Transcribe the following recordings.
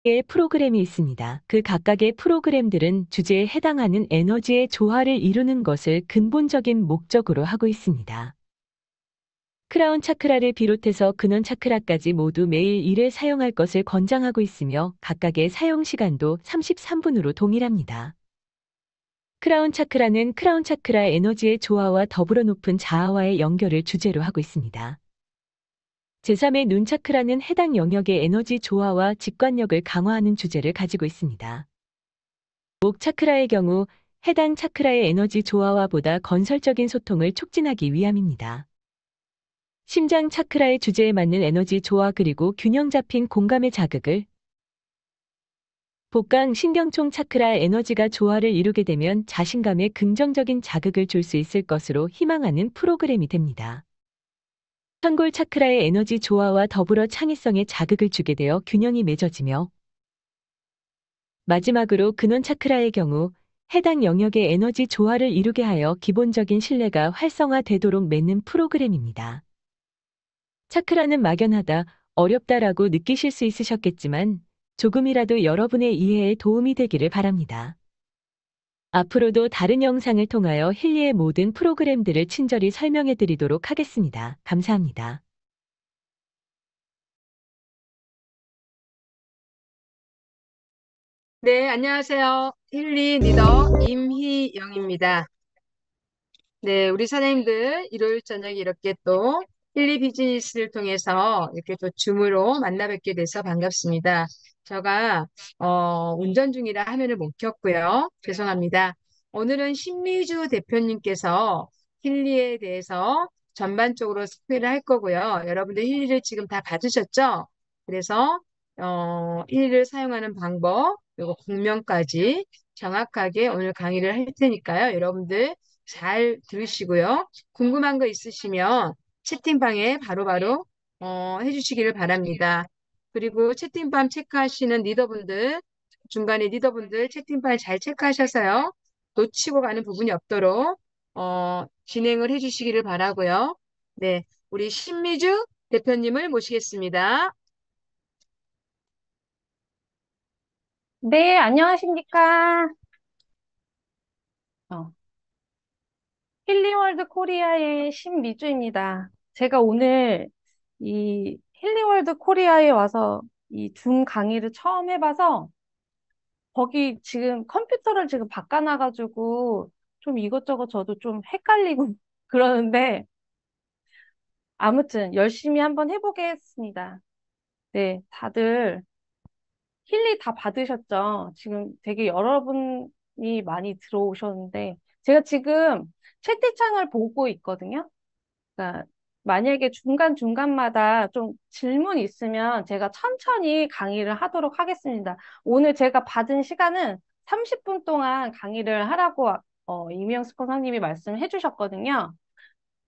개의 프로그램이 있습니다. 그 각각의 프로그램들은 주제에 해당하는 에너지의 조화를 이루는 것을 근본적인 목적으로 하고 있습니다. 크라운 차크라를 비롯해서 근원 차크라까지 모두 매일 1회 사용할 것을 권장하고 있으며 각각의 사용 시간도 33분으로 동일합니다. 크라운 차크라는 크라운 차크라 에너지의 조화와 더불어 높은 자아와의 연결을 주제로 하고 있습니다. 제3의 눈 차크라는 해당 영역의 에너지 조화와 직관력을 강화하는 주제를 가지고 있습니다. 목 차크라의 경우 해당 차크라의 에너지 조화와 보다 건설적인 소통을 촉진하기 위함입니다. 심장 차크라의 주제에 맞는 에너지 조화 그리고 균형 잡힌 공감의 자극을 복강 신경총 차크라 에너지가 조화를 이루게 되면 자신감에 긍정적인 자극을 줄 수 있을 것으로 희망하는 프로그램이 됩니다. 천골 차크라의 에너지 조화와 더불어 창의성에 자극을 주게 되어 균형이 맺어지며 마지막으로 근원 차크라의 경우 해당 영역의 에너지 조화를 이루게 하여 기본적인 신뢰가 활성화되도록 맺는 프로그램입니다. 차크라는 막연하다, 어렵다라고 느끼실 수 있으셨겠지만 조금이라도 여러분의 이해에 도움이 되기를 바랍니다. 앞으로도 다른 영상을 통하여 힐리의 모든 프로그램들을 친절히 설명해 드리도록 하겠습니다. 감사합니다. 네, 안녕하세요. 힐리 리더 임희영입니다. 네, 우리 사장님들 일요일 저녁에 이렇게 또 힐리 비즈니스를 통해서 이렇게 또 줌으로 만나 뵙게 돼서 반갑습니다. 제가 운전 중이라 화면을 못 켰고요. 죄송합니다. 오늘은 신미주 대표님께서 힐리에 대해서 전반적으로 스피를 할 거고요. 여러분들 힐리를 지금 다 받으셨죠? 그래서 힐리를 사용하는 방법, 그리고 공명까지 정확하게 오늘 강의를 할 테니까요. 여러분들 잘 들으시고요. 궁금한 거 있으시면 채팅방에 바로바로 해주시기를 바랍니다. 그리고 채팅방 체크하시는 리더분들, 중간에 리더분들 채팅방 잘 체크하셔서요. 놓치고 가는 부분이 없도록 진행을 해주시기를 바라고요. 네, 우리 신미주 대표님을 모시겠습니다. 네, 안녕하십니까. 어, 힐링월드 코리아의 신미주입니다. 제가 오늘 이 힐링월드 코리아에 와서 이 줌 강의를 처음 해봐서 거기 지금 컴퓨터를 지금 바꿔놔가지고 좀 이것저것 저도 좀 헷갈리고 그러는데 아무튼 열심히 한번 해보겠습니다. 네, 다들 힐리 다 받으셨죠? 지금 되게 여러분이 많이 들어오셨는데, 제가 지금 채팅창을 보고 있거든요. 그러니까 만약에 중간중간마다 좀 질문 있으면 제가 천천히 강의를 하도록 하겠습니다. 오늘 제가 받은 시간은 30분 동안 강의를 하라고 이미영 스폰서님이 말씀해 주셨거든요.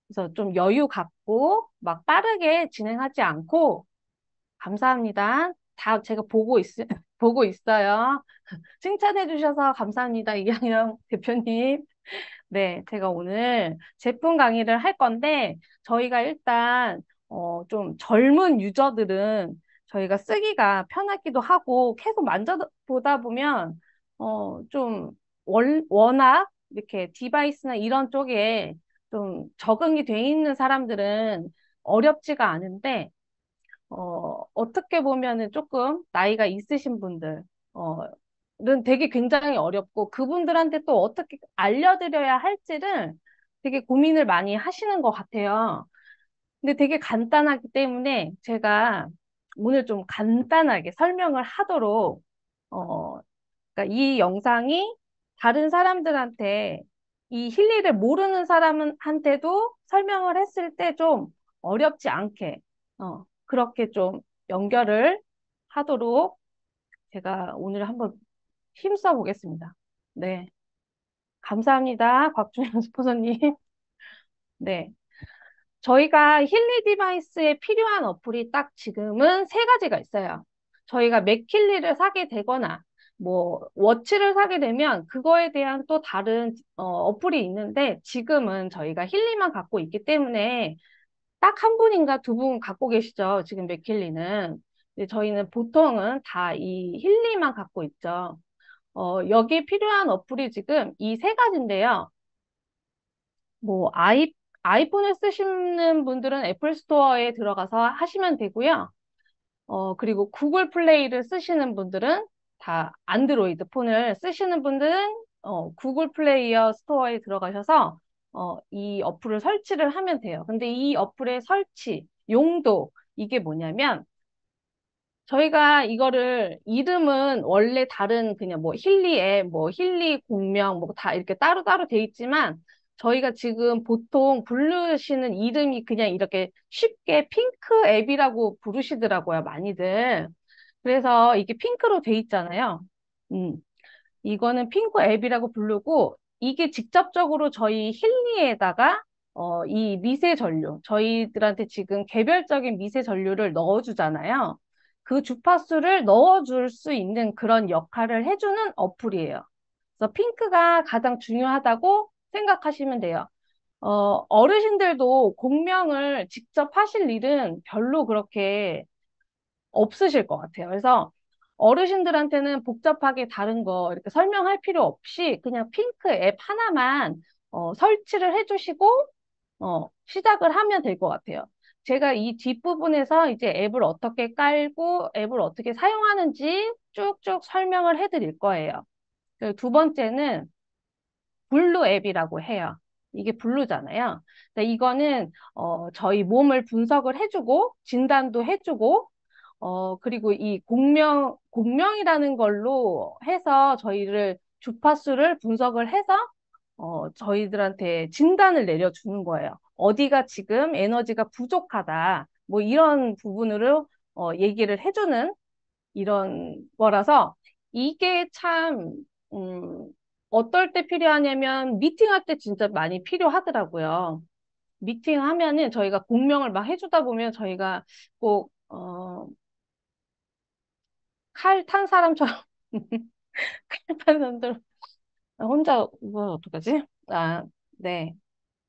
그래서 좀 여유 갖고 막 빠르게 진행하지 않고 감사합니다. 다 제가 보고 있어요. 칭찬해 주셔서 감사합니다. 이양영 대표님. 네, 제가 오늘 제품 강의를 할 건데, 저희가 일단, 좀 젊은 유저들은 저희가 쓰기가 편하기도 하고, 계속 만져보다 보면, 좀, 워낙 이렇게 디바이스나 이런 쪽에 좀 적응이 돼 있는 사람들은 어렵지가 않은데, 어떻게 보면은 조금 나이가 있으신 분들, 는 되게 굉장히 어렵고 그분들한테 또 어떻게 알려드려야 할지를 되게 고민을 많이 하시는 것 같아요. 근데 되게 간단하기 때문에 제가 오늘 좀 간단하게 설명을 하도록, 어, 그러니까 이 영상이 다른 사람들한테 이 힐리를 모르는 사람한테도 설명을 했을 때 좀 어렵지 않게, 그렇게 좀 연결을 하도록 제가 오늘 한번 힘써 보겠습니다. 네. 감사합니다. 곽준현 스포서님. 네. 저희가 힐리 디바이스에 필요한 어플이 딱 지금은 세 가지가 있어요. 저희가 맥힐리를 사게 되거나 뭐 워치를 사게 되면 그거에 대한 또 다른 어플이 있는데 지금은 저희가 힐리만 갖고 있기 때문에 딱 한 분인가 두 분 갖고 계시죠. 지금 맥힐리는. 근데 저희는 보통은 다 이 힐리만 갖고 있죠. 여기에 필요한 어플이 지금 이 세 가지인데요. 뭐, 아이폰을 쓰시는 분들은 애플 스토어에 들어가서 하시면 되고요. 그리고 구글 플레이를 쓰시는 분들은 다 안드로이드 폰을 쓰시는 분들은 구글 플레이어 스토어에 들어가셔서 이 어플을 설치를 하면 돼요. 근데 이 어플의 설치, 용도, 이게 뭐냐면 저희가 이거를 이름은 원래 다른 그냥 뭐 힐리 앱, 뭐 힐리 공명, 뭐 다 이렇게 따로따로 돼 있지만 저희가 지금 보통 부르시는 이름이 그냥 이렇게 쉽게 핑크 앱이라고 부르시더라고요, 많이들. 그래서 이게 핑크로 돼 있잖아요. 음, 이거는 핑크 앱이라고 부르고 이게 직접적으로 저희 힐리에다가 이 미세 전류, 저희들한테 지금 개별적인 미세 전류를 넣어주잖아요. 그 주파수를 넣어줄 수 있는 그런 역할을 해주는 어플이에요. 그래서 핑크가 가장 중요하다고 생각하시면 돼요. 어르신들도 공명을 직접 하실 일은 별로 그렇게 없으실 것 같아요. 그래서 어르신들한테는 복잡하게 다른 거 이렇게 설명할 필요 없이 그냥 핑크 앱 하나만 설치를 해주시고 시작을 하면 될 것 같아요. 제가 이 뒷부분에서 이제 앱을 어떻게 깔고 앱을 어떻게 사용하는지 쭉쭉 설명을 해드릴 거예요. 그리고 두 번째는 블루 앱이라고 해요. 이게 블루잖아요. 근데 이거는 저희 몸을 분석을 해주고 진단도 해주고 그리고 이 공명이라는 걸로 해서 저희를 주파수를 분석을 해서 저희들한테 진단을 내려주는 거예요. 어디가 지금 에너지가 부족하다. 뭐 이런 부분으로 얘기를 해주는 이런 거라서 이게 참, 음, 어떨 때 필요하냐면 미팅할 때 진짜 많이 필요하더라고요. 미팅하면은 저희가 공명을 막 해주다 보면 저희가 꼭, 칼 탄 사람처럼 칼 탄 사람들 혼자 이거 어떡하지? 네.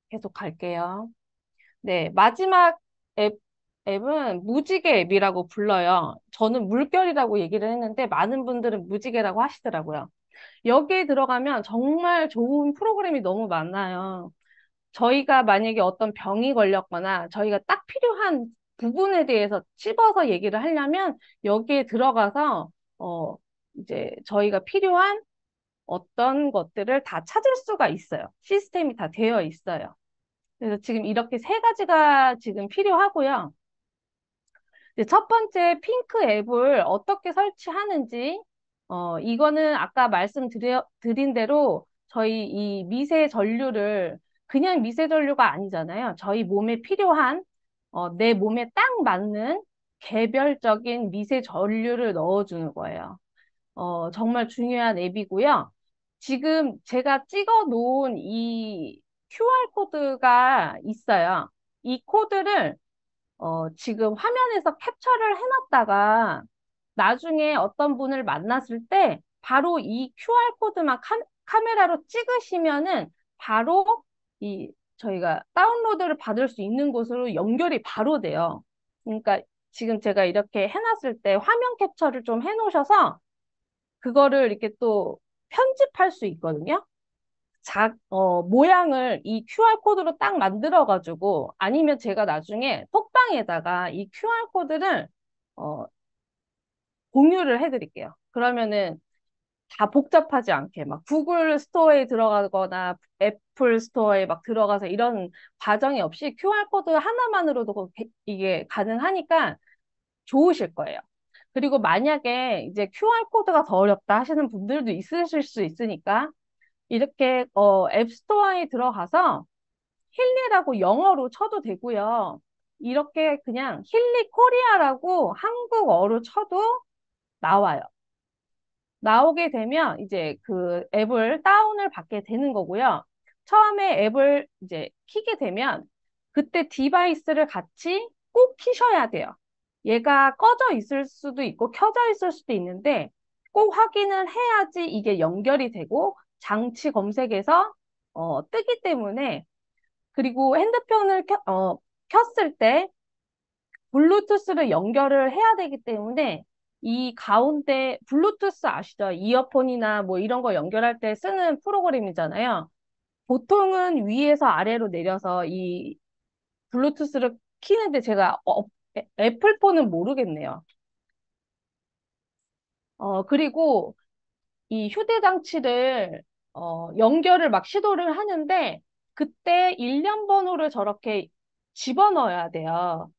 계속 갈게요. 네. 마지막 앱, 앱은 무지개 앱이라고 불러요. 저는 물결이라고 얘기를 했는데 많은 분들은 무지개라고 하시더라고요. 여기에 들어가면 정말 좋은 프로그램이 너무 많아요. 저희가 만약에 어떤 병이 걸렸거나 저희가 딱 필요한 부분에 대해서 찝어서 얘기를 하려면 여기에 들어가서 이제 저희가 필요한 어떤 것들을 다 찾을 수가 있어요. 시스템이 다 되어 있어요. 그래서 지금 이렇게 세 가지가 지금 필요하고요. 이제 첫 번째 핑크 앱을 어떻게 설치하는지, 이거는 아까 말씀드린 대로 저희 이 미세 전류를 그냥 미세 전류가 아니잖아요. 저희 몸에 필요한, 내 몸에 딱 맞는 개별적인 미세 전류를 넣어주는 거예요. 정말 중요한 앱이고요. 지금 제가 찍어 놓은 이 QR 코드가 있어요. 이 코드를 지금 화면에서 캡처를 해놨다가 나중에 어떤 분을 만났을 때 바로 이 QR 코드만 카메라로 찍으시면은 바로 이 저희가 다운로드를 받을 수 있는 곳으로 연결이 바로 돼요. 그러니까 지금 제가 이렇게 해놨을 때 화면 캡처를 좀 해놓으셔서 그거를 이렇게 또 편집할 수 있거든요. 모양을 이 QR코드로 딱 만들어가지고, 아니면 제가 나중에 톡방에다가 이 QR코드를, 어, 공유를 해드릴게요. 그러면은 다 복잡하지 않게, 막 구글 스토어에 들어가거나 애플 스토어에 막 들어가서 이런 과정이 없이 QR코드 하나만으로도 이게 가능하니까 좋으실 거예요. 그리고 만약에 이제 QR코드가 더 어렵다 하시는 분들도 있으실 수 있으니까, 이렇게 앱스토어에 들어가서 힐리라고 영어로 쳐도 되고요. 이렇게 그냥 힐리 코리아라고 한국어로 쳐도 나와요. 나오게 되면 이제 그 앱을 다운을 받게 되는 거고요. 처음에 앱을 이제 키게 되면 그때 디바이스를 같이 꼭 키셔야 돼요. 얘가 꺼져 있을 수도 있고 켜져 있을 수도 있는데 꼭 확인을 해야지 이게 연결이 되고 장치 검색에서 뜨기 때문에 그리고 핸드폰을 켰을 때 블루투스를 연결을 해야 되기 때문에 이 가운데 블루투스 아시죠? 이어폰이나 뭐 이런 거 연결할 때 쓰는 프로그램이잖아요. 보통은 위에서 아래로 내려서 이 블루투스를 키는데 제가 애플폰은 모르겠네요. 그리고 이 휴대장치를 연결을 막 시도를 하는데 그때 일련 번호를 저렇게 집어넣어야 돼요.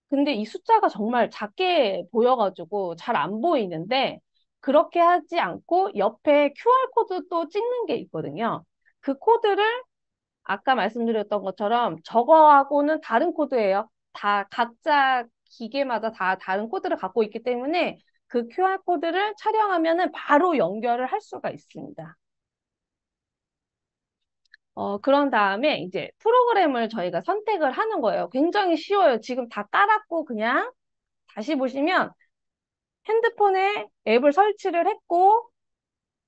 근데 이 숫자가 정말 작게 보여가지고 잘 안 보이는데 그렇게 하지 않고 옆에 QR코드 또 찍는 게 있거든요. 그 코드를 아까 말씀드렸던 것처럼 저거하고는 다른 코드예요. 다 각자 기계마다 다 다른 코드를 갖고 있기 때문에 그 QR코드를 촬영하면은 바로 연결을 할 수가 있습니다. 그런 다음에 이제 프로그램을 저희가 선택을 하는 거예요. 굉장히 쉬워요. 지금 다 깔았고 그냥 다시 보시면 핸드폰에 앱을 설치를 했고,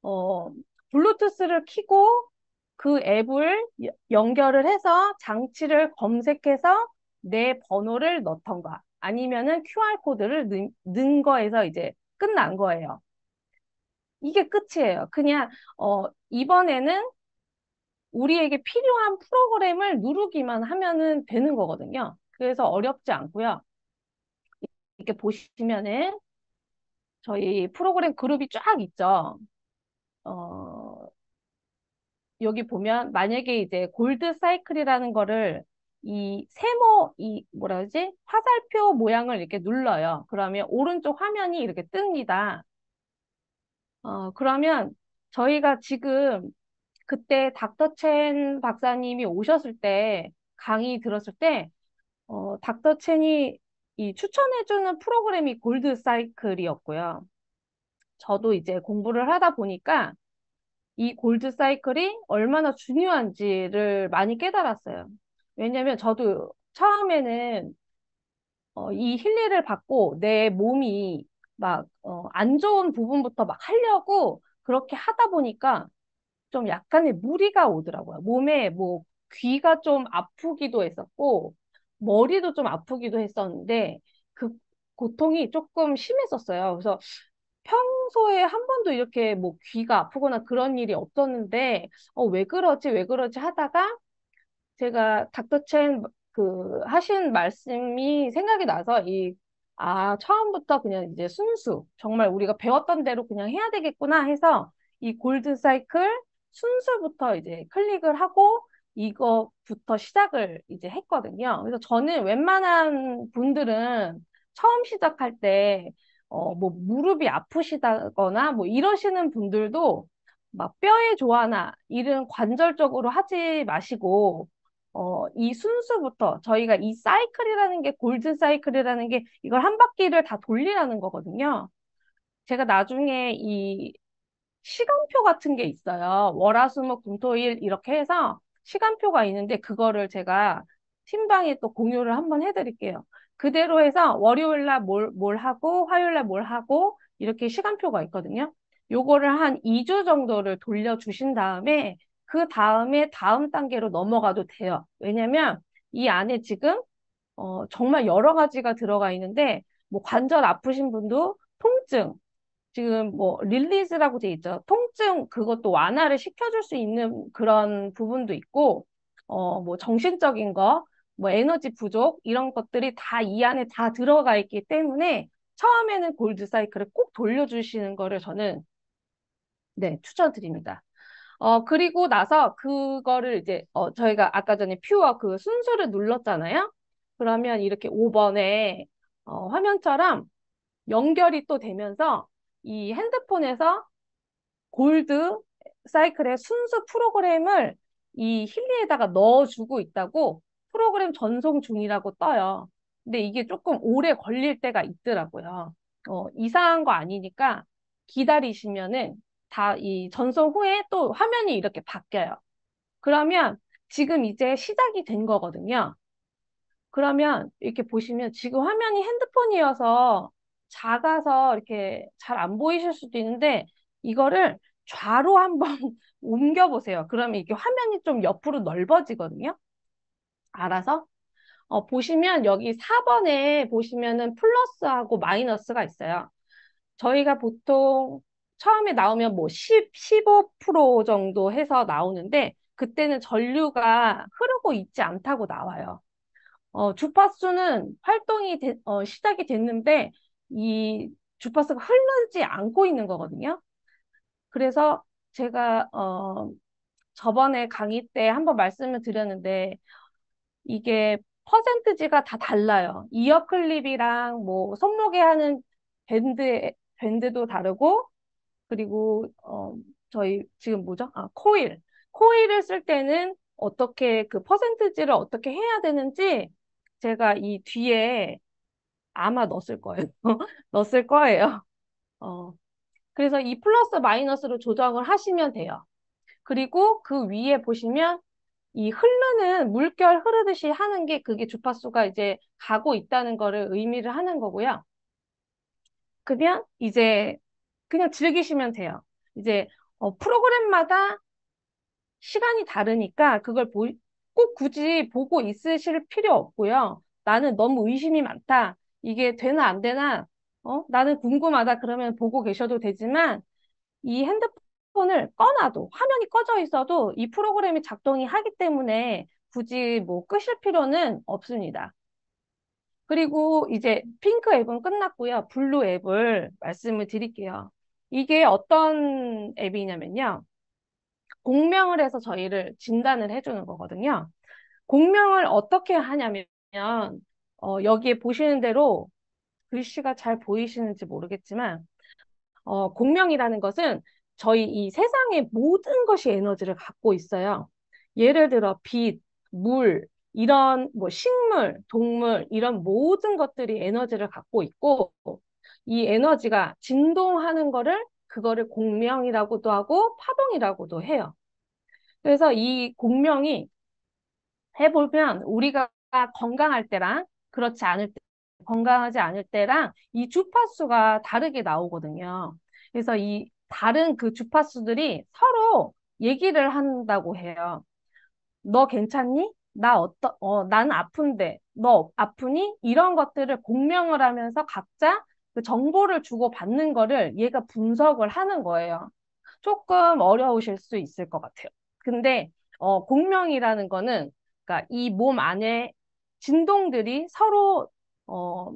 어, 블루투스를 켜고 그 앱을 연결을 해서 장치를 검색해서 내 번호를 넣던가 아니면은 QR코드를 넣은 거에서 이제 끝난 거예요. 이게 끝이에요. 그냥, 이번에는 우리에게 필요한 프로그램을 누르기만 하면은 되는 거거든요. 그래서 어렵지 않고요. 이렇게 보시면은 저희 프로그램 그룹이 쫙 있죠. 어, 여기 보면 만약에 이제 골드 사이클이라는 거를 이 세모, 이 뭐라 그러지? 화살표 모양을 이렇게 눌러요. 그러면 오른쪽 화면이 이렇게 뜹니다. 그러면 저희가 지금 그때 닥터 첸 박사님이 오셨을 때 강의 들었을 때 닥터 첸이 이 추천해주는 프로그램이 골드 사이클이었고요. 저도 이제 공부를 하다 보니까 이 골드 사이클이 얼마나 중요한지를 많이 깨달았어요. 왜냐면 저도 처음에는 이 힐리를 받고 내 몸이 막 안 좋은 부분부터 막 하려고 그렇게 하다 보니까 좀 약간의 무리가 오더라고요. 몸에 뭐 귀가 좀 아프기도 했었고 머리도 좀 아프기도 했었는데 그 고통이 조금 심했었어요. 그래서 평소에 한 번도 이렇게 뭐 귀가 아프거나 그런 일이 없었는데, 왜 그러지, 왜 그러지 하다가 제가 닥터 첸 그 하신 말씀이 생각이 나서 처음부터 그냥 이제 순수, 정말 우리가 배웠던 대로 그냥 해야 되겠구나 해서 이 골든 사이클 순수부터 이제 클릭을 하고 이거부터 시작을 이제 했거든요. 그래서 저는 웬만한 분들은 처음 시작할 때 뭐 무릎이 아프시다거나 뭐 이러시는 분들도 막 뼈에 좋아나 이런 관절적으로 하지 마시고 이 순수부터 저희가 이 사이클이라는 게 골든 사이클이라는 게 이걸 한 바퀴를 다 돌리라는 거거든요. 제가 나중에 이 시간표 같은 게 있어요. 월화수목금토일 이렇게 해서 시간표가 있는데 그거를 제가 팀방에 또 공유를 한번 해드릴게요. 그대로 해서 월요일 날 뭘 하고 화요일 날 뭘 하고 이렇게 시간표가 있거든요. 요거를 한 2주 정도를 돌려주신 다음에 그 다음에 다음 단계로 넘어가도 돼요. 왜냐면 이 안에 지금 정말 여러 가지가 들어가 있는데 뭐 관절 아프신 분도 통증 지금 뭐 릴리즈라고 돼 있죠. 통증 그것도 완화를 시켜줄 수 있는 그런 부분도 있고 뭐 정신적인 거, 뭐 에너지 부족 이런 것들이 다 이 안에 다 들어가 있기 때문에 처음에는 골드 사이클을 꼭 돌려주시는 거를 저는 네, 추천드립니다. 그리고 나서 그거를 이제 저희가 아까 전에 퓨어 그 순서를 눌렀잖아요. 그러면 이렇게 5번에 화면처럼 연결이 또 되면서 이 핸드폰에서 골드 사이클의 순수 프로그램을 이 힐리에다가 넣어주고 있다고 프로그램 전송 중이라고 떠요. 근데 이게 조금 오래 걸릴 때가 있더라고요. 이상한 거 아니니까 기다리시면은 다 이 전송 후에 또 화면이 이렇게 바뀌어요. 그러면 지금 이제 시작이 된 거거든요. 그러면 이렇게 보시면 지금 화면이 핸드폰이어서 작아서 이렇게 잘 안 보이실 수도 있는데 이거를 좌로 한번 옮겨 보세요. 그러면 이게 화면이 좀 옆으로 넓어지거든요. 알아서. 보시면 여기 4번에 보시면은 플러스하고 마이너스가 있어요. 저희가 보통 처음에 나오면 뭐 10, 15% 정도 해서 나오는데 그때는 전류가 흐르고 있지 않다고 나와요. 주파수는 시작이 됐는데 이 주파수가 흐르지 않고 있는 거거든요. 그래서 제가 저번에 강의 때 한번 말씀을 드렸는데 이게 퍼센트지가 다 달라요. 이어 클립이랑 뭐 손목에 하는 밴드도 다르고 그리고 저희 지금 뭐죠? 코일. 코일을 쓸 때는 어떻게 그 퍼센트지를 어떻게 해야 되는지 제가 이 뒤에 아마 넣었을 거예요. 넣었을 거예요. 어, 그래서 이 플러스 마이너스로 조정을 하시면 돼요. 그리고 그 위에 보시면 이 흐르는 물결 흐르듯이 하는 게 그게 주파수가 이제 가고 있다는 거를 의미를 하는 거고요. 그러면 이제 그냥 즐기시면 돼요. 이제 프로그램마다 시간이 다르니까 그걸 꼭 굳이 보고 있으실 필요 없고요. 나는 너무 의심이 많다. 이게 되나 안 되나? 나는 궁금하다. 그러면 보고 계셔도 되지만 이 핸드폰을 꺼놔도 화면이 꺼져 있어도 이 프로그램이 작동이 하기 때문에 굳이 뭐 끄실 필요는 없습니다. 그리고 이제 핑크 앱은 끝났고요. 블루 앱을 말씀을 드릴게요. 이게 어떤 앱이냐면요. 공명을 해서 저희를 진단을 해주는 거거든요. 공명을 어떻게 하냐면, 여기에 보시는 대로 글씨가 잘 보이시는지 모르겠지만, 공명이라는 것은 저희 이 세상의 모든 것이 에너지를 갖고 있어요. 예를 들어 빛, 물, 이런 뭐 식물, 동물 이런 모든 것들이 에너지를 갖고 있고 이 에너지가 진동하는 그거를 공명이라고도 하고 파동이라고도 해요. 그래서 이 공명이 해보면 우리가 건강할 때랑 그렇지 않을 때, 건강하지 않을 때랑 이 주파수가 다르게 나오거든요. 그래서 이 다른 그 주파수들이 서로 얘기를 한다고 해요. 너 괜찮니? 난 아픈데, 너 아프니? 이런 것들을 공명을 하면서 각자 그 정보를 주고받는 거를 얘가 분석을 하는 거예요. 조금 어려우실 수 있을 것 같아요. 근데 공명이라는 거는 그러니까 이 몸 안에 진동들이 서로 어,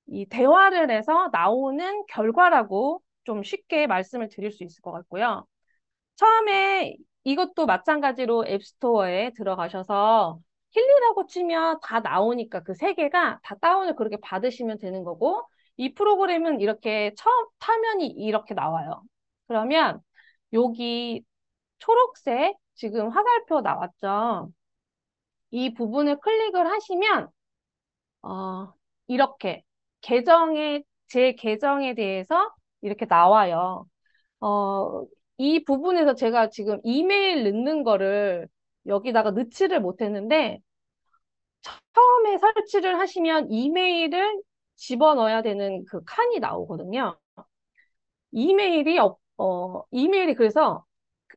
이 대화를 해서 나오는 결과라고 좀 쉽게 말씀을 드릴 수 있을 것 같고요. 처음에 이것도 마찬가지로 앱스토어에 들어가셔서 힐리라고 치면 다 나오니까 그 세 개가 다 다운을 그렇게 받으시면 되는 거고 이 프로그램은 이렇게 처음 타면이 이렇게 나와요. 그러면 여기 초록색 지금 화살표 나왔죠? 이 부분을 클릭을 하시면 이렇게 제 계정에 대해서 이렇게 나와요. 어, 이 부분에서 제가 지금 이메일 넣는 거를 여기다가 넣지를 못했는데 처음에 설치를 하시면 이메일을 집어넣어야 되는 그 칸이 나오거든요. 이메일이 그래서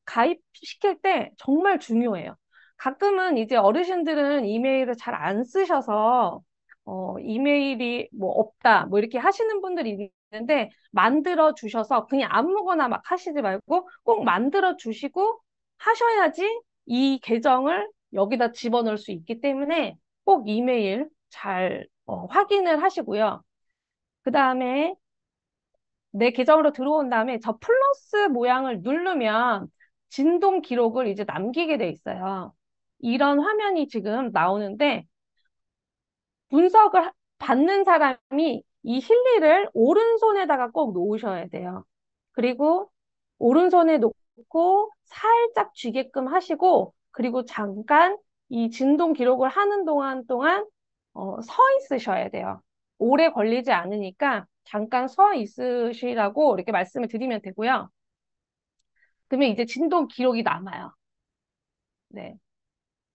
가입시킬 때 정말 중요해요. 가끔은 이제 어르신들은 이메일을 잘 안 쓰셔서, 이메일이 뭐 없다, 뭐 이렇게 하시는 분들이 있는데, 만들어 주셔서 그냥 아무거나 막 하시지 말고 꼭 만들어 주시고 하셔야지 이 계정을 여기다 집어넣을 수 있기 때문에 꼭 이메일 잘 확인을 하시고요. 그 다음에 내 계정으로 들어온 다음에 저 플러스 모양을 누르면 진동 기록을 이제 남기게 돼 있어요. 이런 화면이 지금 나오는데 받는 사람이 이 힐리를 오른손에다가 꼭 놓으셔야 돼요. 그리고 오른손에 놓고 살짝 쥐게끔 하시고 그리고 잠깐 이 진동 기록을 하는 동안 서 있으셔야 돼요. 오래 걸리지 않으니까 잠깐 서 있으시라고 이렇게 말씀을 드리면 되고요. 그러면 이제 진동 기록이 남아요. 네.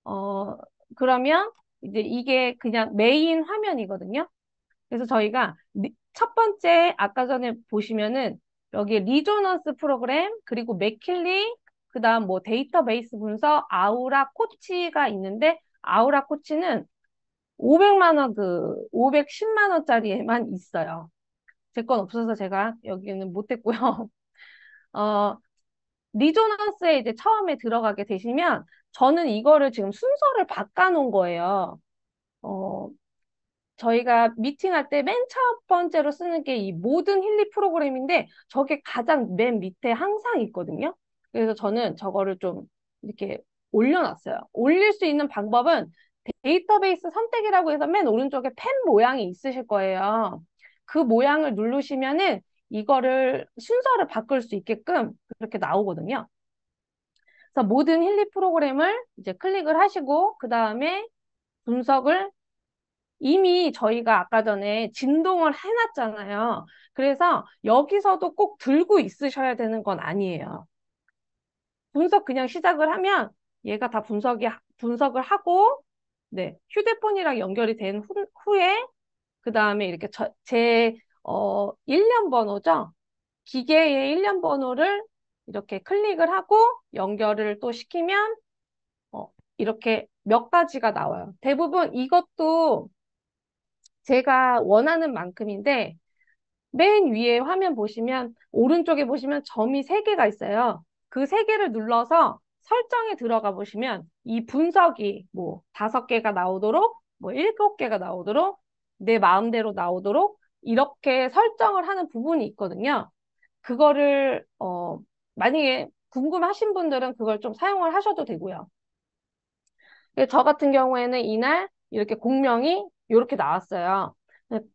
어, 그러면 이제 이게 그냥 메인 화면이거든요. 그래서 저희가 첫 번째 아까 전에 보시면은 여기 리조넌스 프로그램 그리고 맥킬리 그다음 뭐 데이터베이스 분석 아우라 코치가 있는데 아우라 코치는 500만 원, 510만 원짜리에만 있어요. 제 건 없어서 제가 여기는 못했고요. 어, 리조넌스에 이제 처음에 들어가게 되시면 저는 이거를 지금 순서를 바꿔 놓은 거예요. 어, 저희가 미팅할 때 맨 첫 번째로 쓰는 게 이 모든 힐리 프로그램인데 저게 가장 맨 밑에 항상 있거든요. 그래서 저는 저거를 좀 이렇게 올려놨어요. 올릴 수 있는 방법은 데이터베이스 선택이라고 해서 맨 오른쪽에 펜 모양이 있으실 거예요. 그 모양을 누르시면은 이거를 순서를 바꿀 수 있게끔 그렇게 나오거든요. 그래서 모든 힐리 프로그램을 이제 클릭을 하시고 그 다음에 분석을 이미 저희가 아까 전에 진동을 해놨잖아요. 그래서 여기서도 꼭 들고 있으셔야 되는 건 아니에요. 분석 그냥 시작을 하면 얘가 다 분석을 하고, 네, 휴대폰이랑 연결이 된 후에, 그 다음에 이렇게 일련 번호죠. 기계의 일련 번호를 이렇게 클릭을 하고 연결을 또 시키면, 어, 이렇게 몇 가지가 나와요. 대부분 이것도 제가 원하는 만큼인데, 맨 위에 화면 보시면, 오른쪽에 보시면 점이 3개가 있어요. 그 3개를 눌러서 설정에 들어가 보시면, 이 분석이 뭐 5개가 나오도록, 뭐 7개가 나오도록, 내 마음대로 나오도록, 이렇게 설정을 하는 부분이 있거든요. 그거를, 만약에 궁금하신 분들은 그걸 좀 사용을 하셔도 되고요. 저 같은 경우에는 이날 이렇게 공명이 이렇게 나왔어요.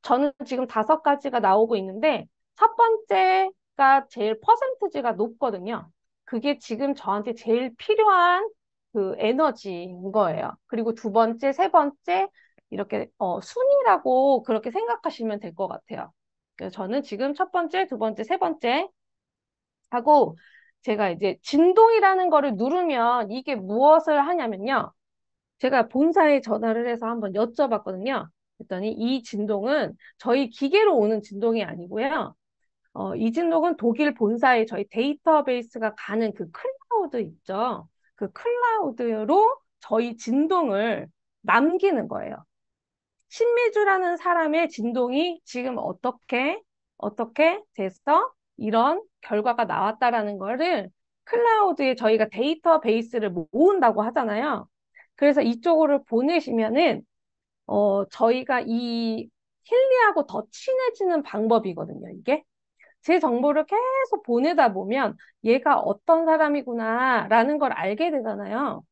저는 지금 5가지가 나오고 있는데 첫 번째가 제일 퍼센트지가 높거든요. 그게 지금 저한테 제일 필요한 그 에너지인 거예요. 그리고 두 번째, 세 번째 이렇게 순위라고 그렇게 생각하시면 될 것 같아요. 그래서 저는 지금 첫 번째, 두 번째, 세 번째 하고 제가 이제 진동이라는 거를 누르면 이게 무엇을 하냐면요. 제가 본사에 전화를 해서 한번 여쭤봤거든요. 그랬더니 이 진동은 저희 기계로 오는 진동이 아니고요. 이 진동은 독일 본사에 저희 데이터베이스가 가는 그 클라우드 있죠. 그 클라우드로 저희 진동을 남기는 거예요. 신미주라는 사람의 진동이 지금 어떻게 돼서 이런 결과가 나왔다라는 거를 클라우드에 저희가 데이터베이스를 모은다고 하잖아요. 그래서 이쪽으로 보내시면은, 저희가 이 힐리하고 더 친해지는 방법이거든요, 이게. 제 정보를 계속 보내다 보면 얘가 어떤 사람이구나라는 걸 알게 되잖아요.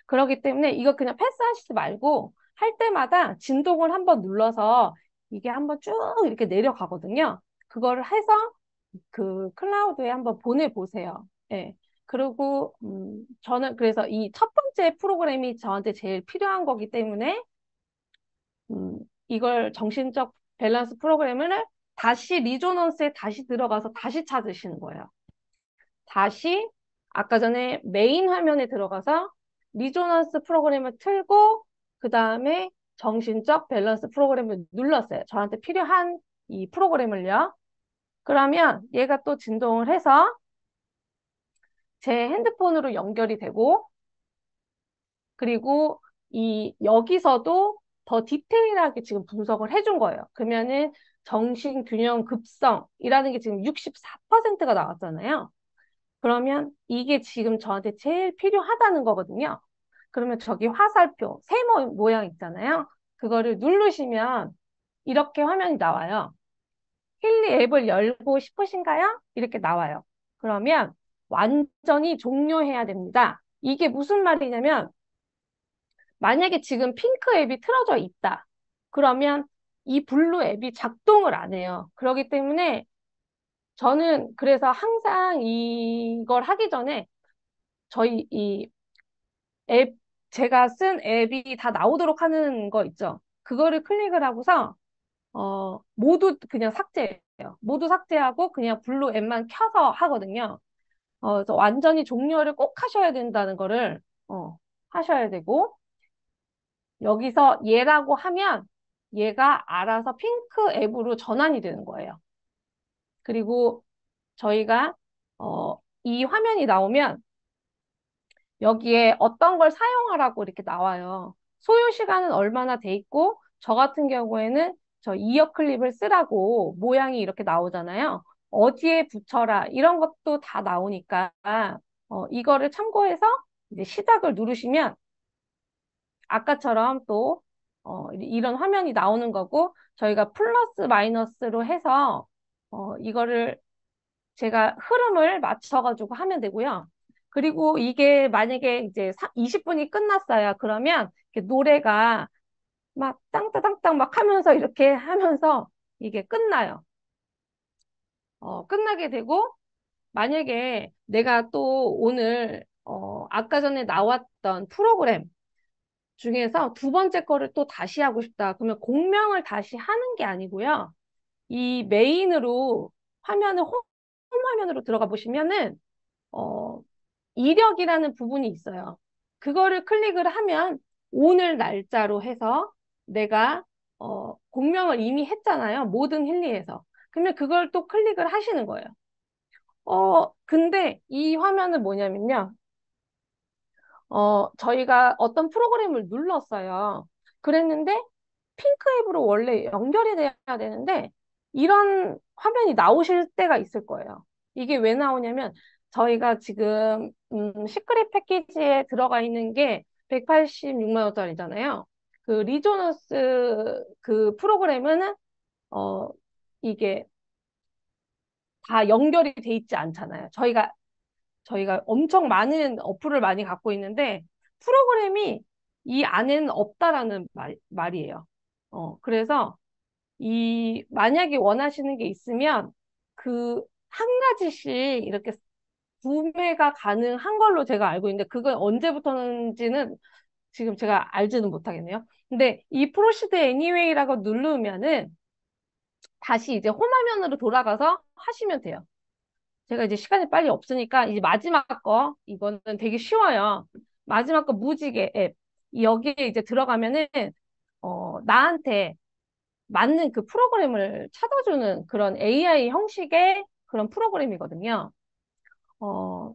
그렇기 때문에 이거 그냥 패스하시지 말고 할 때마다 진동을 한번 눌러서 이게 한번 쭉 이렇게 내려가거든요. 그거를 해서 그 클라우드에 한번 보내보세요. 예. 그리고 저는 그래서 이 첫 번째 프로그램이 저한테 제일 필요한 거기 때문에 이걸 정신적 밸런스 프로그램을 다시 리조넌스에 다시 들어가서 다시 찾으시는 거예요. 다시 아까 전에 메인 화면에 들어가서 리조넌스 프로그램을 틀고 그 다음에 정신적 밸런스 프로그램을 눌렀어요. 저한테 필요한 이 프로그램을요. 그러면 얘가 또 진동을 해서 제 핸드폰으로 연결이 되고 그리고 여기서도 더 디테일하게 지금 분석을 해준 거예요. 그러면은 정신균형 급성이라는 게 지금 64%가 나왔잖아요. 그러면 이게 지금 저한테 제일 필요하다는 거거든요. 그러면 저기 화살표, 세모 모양 있잖아요. 그거를 누르시면 이렇게 화면이 나와요. 힐리 앱을 열고 싶으신가요? 이렇게 나와요. 그러면 완전히 종료해야 됩니다. 이게 무슨 말이냐면 만약에 지금 핑크 앱이 틀어져 있다. 그러면 이 블루 앱이 작동을 안 해요. 그렇기 때문에 저는 그래서 항상 이걸 하기 전에 저희 이 앱, 제가 쓴 앱이 다 나오도록 하는 거 있죠. 그거를 클릭을 하고서, 모두 그냥 삭제해요. 모두 삭제하고 그냥 블루 앱만 켜서 하거든요. 그래서 완전히 종료를 꼭 하셔야 된다는 거를, 하셔야 되고, 여기서 얘라고 하면 얘가 알아서 핑크 앱으로 전환이 되는 거예요. 그리고 저희가, 이 화면이 나오면 여기에 어떤 걸 사용하라고 이렇게 나와요. 소요 시간은 얼마나 돼 있고, 저 같은 경우에는 저 이어 클립을 쓰라고 모양이 이렇게 나오잖아요. 어디에 붙여라 이런 것도 다 나오니까 이거를 참고해서 이제 시작을 누르시면 아까처럼 또 이런 화면이 나오는 거고 저희가 플러스 마이너스로 해서 이거를 제가 흐름을 맞춰가지고 하면 되고요. 그리고 이게 만약에 이제 20분이 끝났어요. 그러면 이렇게 노래가 막 땅땅땅땅 막 하면서 이렇게 하면서 이게 끝나요. 끝나게 되고 만약에 내가 또 오늘 아까 전에 나왔던 프로그램 중에서 두 번째 거를 또 다시 하고 싶다. 그러면 공명을 다시 하는 게 아니고요. 이 메인으로 화면을 홈 화면으로 들어가 보시면은 어, 이력이라는 부분이 있어요. 그거를 클릭을 하면 오늘 날짜로 해서 내가 공명을 이미 했잖아요. 모든 힐리에서. 그러면 그걸 또 클릭을 하시는 거예요. 근데 이 화면은 뭐냐면요. 저희가 어떤 프로그램을 눌렀어요. 그랬는데 핑크 앱으로 원래 연결이 돼야 되는데 이런 화면이 나오실 때가 있을 거예요. 이게 왜 나오냐면 저희가 지금 시크릿 패키지에 들어가 있는 게 186만 원짜리잖아요. 그 리조너스 그 프로그램은 어 이게 다 연결이 돼 있지 않잖아요. 저희가 엄청 많은 어플을 많이 갖고 있는데 프로그램이 이 안에는 없다라는 말이에요. 그래서 만약에 원하시는 게 있으면 그 한 가지씩 이렇게 구매가 가능한 걸로 제가 알고 있는데 그건 언제부터인지는 지금 제가 알지는 못하겠네요. 근데 이 프로시드 애니웨이라고 누르면은 다시 이제 홈 화면으로 돌아가서 하시면 돼요. 제가 이제 시간이 빨리 없으니까 이제 마지막 거 이거는 되게 쉬워요. 마지막 거 무지개 앱. 여기에 이제 들어가면은 나한테 맞는 그 프로그램을 찾아주는 그런 AI 형식의 그런 프로그램이거든요. 어,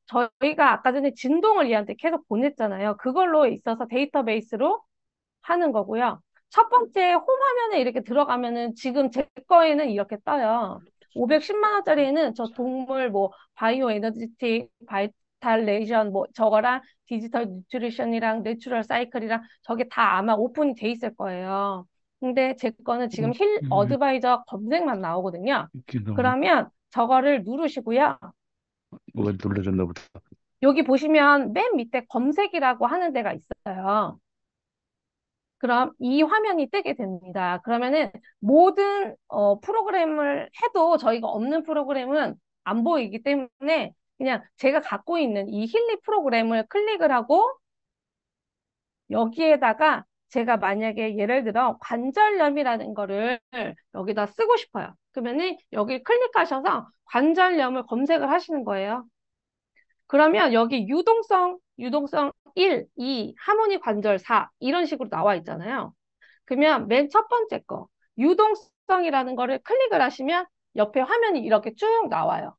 저희가 아까 전에 진동을 얘한테 계속 보냈잖아요. 그걸로 있어서 데이터베이스로 하는 거고요. 첫 번째 홈 화면에 이렇게 들어가면은 지금 제 거에는 이렇게 떠요. 510만 원짜리에는 저 동물 뭐 바이오 에너지틱, 바이탈레이션 뭐 저거랑 디지털 뉴트리션이랑 내추럴 사이클이랑 저게 다 아마 오픈이 돼 있을 거예요. 근데 제 거는 지금 힐 어드바이저 검색만 나오거든요. 기능 그러면 저거를 누르시고요. 뭐가 눌러졌나 보다. 여기 보시면 맨 밑에 검색이라고 하는 데가 있어요. 그럼 이 화면이 뜨게 됩니다. 그러면은 모든 프로그램을 해도 저희가 없는 프로그램은 안 보이기 때문에 그냥 제가 갖고 있는 이 힐리 프로그램을 클릭을 하고 여기에다가 제가 만약에 예를 들어 관절염이라는 거를 여기다 쓰고 싶어요. 그러면은 여기 클릭하셔서 관절염을 검색을 하시는 거예요. 그러면 여기 유동성 1, 2, 하모니 관절 4 이런 식으로 나와 있잖아요. 그러면 맨 첫 번째 거, 유동성이라는 거를 클릭을 하시면 옆에 화면이 이렇게 쭉 나와요.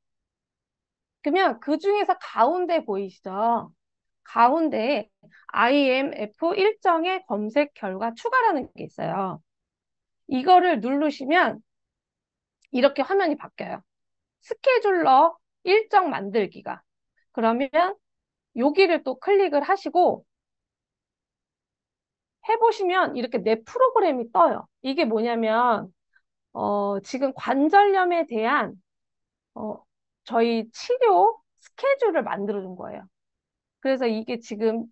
그러면 그 중에서 가운데 보이시죠? 가운데에 IMF 일정의 검색 결과 추가라는 게 있어요. 이거를 누르시면 이렇게 화면이 바뀌어요. 스케줄러 일정 만들기가. 그러면 여기를 또 클릭을 하시고 해보시면 이렇게 내 프로그램이 떠요. 이게 뭐냐면 지금 관절염에 대한 어, 저희 치료 스케줄을 만들어 준 거예요. 그래서 이게 지금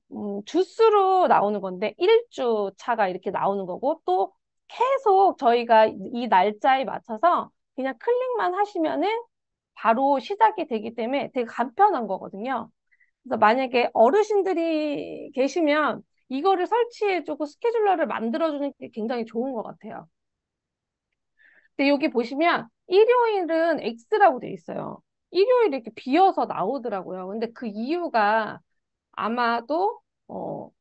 주수로 나오는 건데 1주 차가 이렇게 나오는 거고 또 계속 저희가 이 날짜에 맞춰서 그냥 클릭만 하시면은 바로 시작이 되기 때문에 되게 간편한 거거든요. 그래서 만약에 어르신들이 계시면 이거를 설치해주고 스케줄러를 만들어주는 게 굉장히 좋은 것 같아요. 근데 여기 보시면 일요일은 X라고 돼 있어요. 일요일이 이렇게 비어서 나오더라고요. 근데 그 이유가 아마도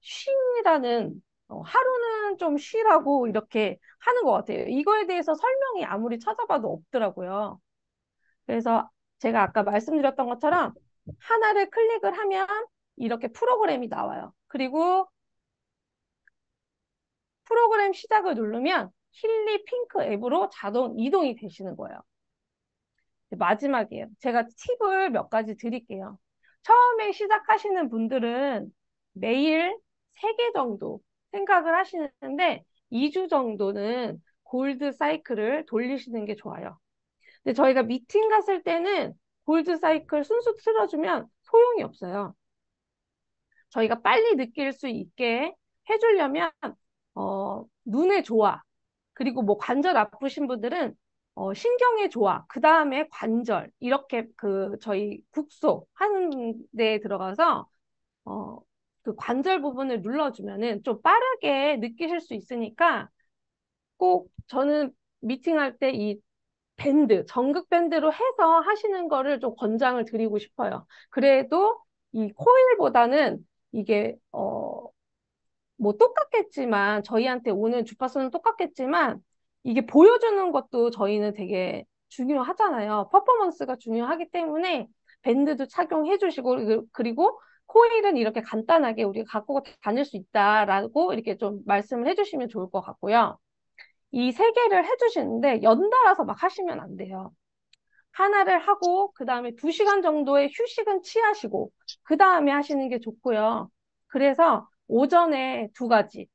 쉼이라는 하루는 좀 쉬라고 이렇게 하는 것 같아요. 이거에 대해서 설명이 아무리 찾아봐도 없더라고요. 그래서 제가 아까 말씀드렸던 것처럼 하나를 클릭을 하면 이렇게 프로그램이 나와요. 그리고 프로그램 시작을 누르면 힐리 핑크 앱으로 자동 이동이 되시는 거예요. 마지막이에요. 제가 팁을 몇 가지 드릴게요. 처음에 시작하시는 분들은 매일 3개 정도 생각을 하시는데 2주 정도는 골드 사이클을 돌리시는 게 좋아요. 근데 저희가 미팅 갔을 때는 골드 사이클 순수 틀어주면 소용이 없어요. 저희가 빨리 느낄 수 있게 해주려면 눈에 좋아. 그리고 뭐 관절 아프신 분들은 신경에 좋아. 그 다음에 관절 이렇게 그 저희 국소 하는 데에 들어가서 어, 그 관절 부분을 눌러주면은 좀 빠르게 느끼실 수 있으니까 꼭 저는 미팅할 때 이 밴드, 전극 밴드로 해서 하시는 거를 좀 권장을 드리고 싶어요. 그래도 이 코일보다는 이게 뭐 똑같겠지만 저희한테 오는 주파수는 똑같겠지만 이게 보여주는 것도 저희는 되게 중요하잖아요. 퍼포먼스가 중요하기 때문에 밴드도 착용해 주시고 그리고 코일은 이렇게 간단하게 우리가 갖고 다닐 수 있다라고 이렇게 좀 말씀을 해주시면 좋을 것 같고요. 이 3개를 해주시는데 연달아서 막 하시면 안 돼요. 하나를 하고 그 다음에 2시간 정도의 휴식은 취하시고 그 다음에 하시는 게 좋고요. 그래서 오전에 2가지.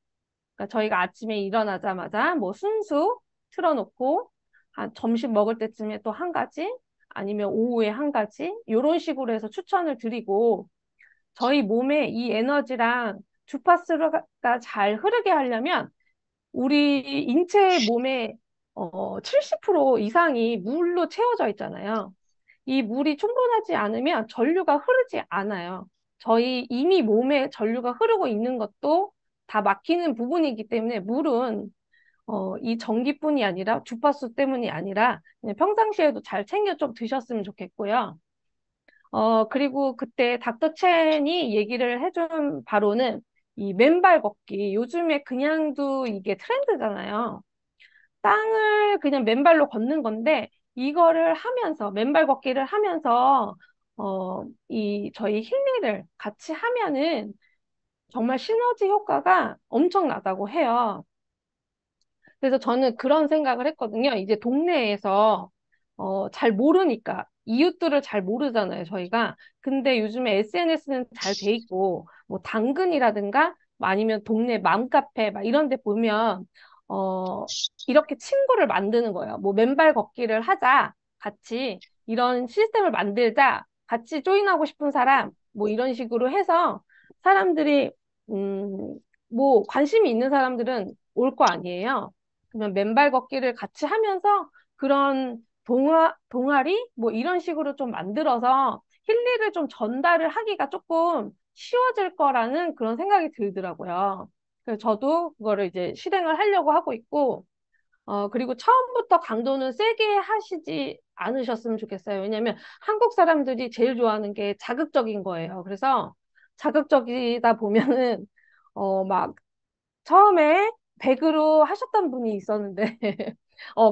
그러니까 저희가 아침에 일어나자마자 뭐 순수 틀어놓고 한 점심 먹을 때쯤에 또 1가지 아니면 오후에 1가지 이런 식으로 해서 추천을 드리고 저희 몸에 이 에너지랑 주파수가 잘 흐르게 하려면 우리 인체 몸에 70% 이상이 물로 채워져 있잖아요. 이 물이 충분하지 않으면 전류가 흐르지 않아요. 저희 이미 몸에 전류가 흐르고 있는 것도 다 막히는 부분이기 때문에 물은 이 전기뿐이 아니라 주파수 때문이 아니라 그냥 평상시에도 잘 챙겨 좀 드셨으면 좋겠고요. 그리고 그때 닥터 첸이 얘기를 해준 바로는 이 맨발 걷기. 요즘에 그냥도 이게 트렌드잖아요. 땅을 그냥 맨발로 걷는 건데 이거를 하면서 맨발 걷기를 하면서 이 저희 힐링을 같이 하면은 정말 시너지 효과가 엄청나다고 해요. 그래서 저는 그런 생각을 했거든요. 이제 동네에서 잘 모르니까 이웃들을 잘 모르잖아요, 저희가. 근데 요즘에 SNS는 잘 돼 있고 뭐 당근이라든가 뭐 아니면 동네 맘카페 막 이런 데 보면 어 이렇게 친구를 만드는 거예요. 뭐 맨발 걷기를 하자. 같이 이런 시스템을 만들자. 같이 조인하고 싶은 사람 뭐 이런 식으로 해서 사람들이 뭐 관심이 있는 사람들은 올 거 아니에요. 그러면 맨발 걷기를 같이 하면서 그런 동아리? 뭐 이런 식으로 좀 만들어서 힐리를 좀 전달을 하기가 조금 쉬워질 거라는 그런 생각이 들더라고요. 그래서 저도 그거를 이제 실행을 하려고 하고 있고, 그리고 처음부터 강도는 세게 하시지 않으셨으면 좋겠어요. 왜냐면 한국 사람들이 제일 좋아하는 게 자극적인 거예요. 그래서 자극적이다 보면은, 막 처음에 100으로 하셨던 분이 있었는데,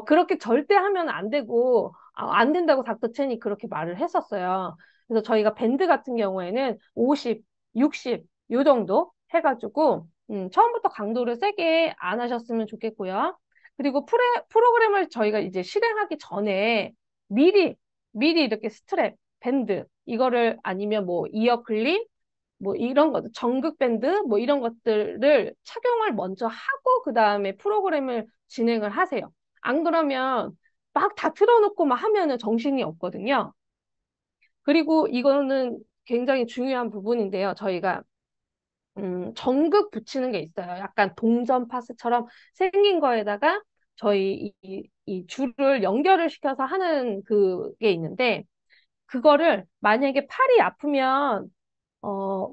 그렇게 절대 하면 안 되고, 안 된다고 닥터첸이 그렇게 말을 했었어요. 그래서 저희가 밴드 같은 경우에는 50, 60, 요 정도 해가지고, 처음부터 강도를 세게 안 하셨으면 좋겠고요. 그리고 프로그램을 저희가 이제 실행하기 전에 미리, 미리 이렇게 스트랩, 밴드, 이거를 아니면 뭐 이어 클립, 뭐 이런 것, 전극 밴드 뭐 이런 것들을 착용을 먼저 하고 그 다음에 프로그램을 진행을 하세요. 안 그러면 막 다 틀어놓고 막 하면은 정신이 없거든요. 그리고 이거는 굉장히 중요한 부분인데요. 저희가 전극 붙이는 게 있어요. 약간 동전 파스처럼 생긴 거에다가 저희 이 줄을 연결을 시켜서 하는 그게 있는데 그거를 만약에 팔이 아프면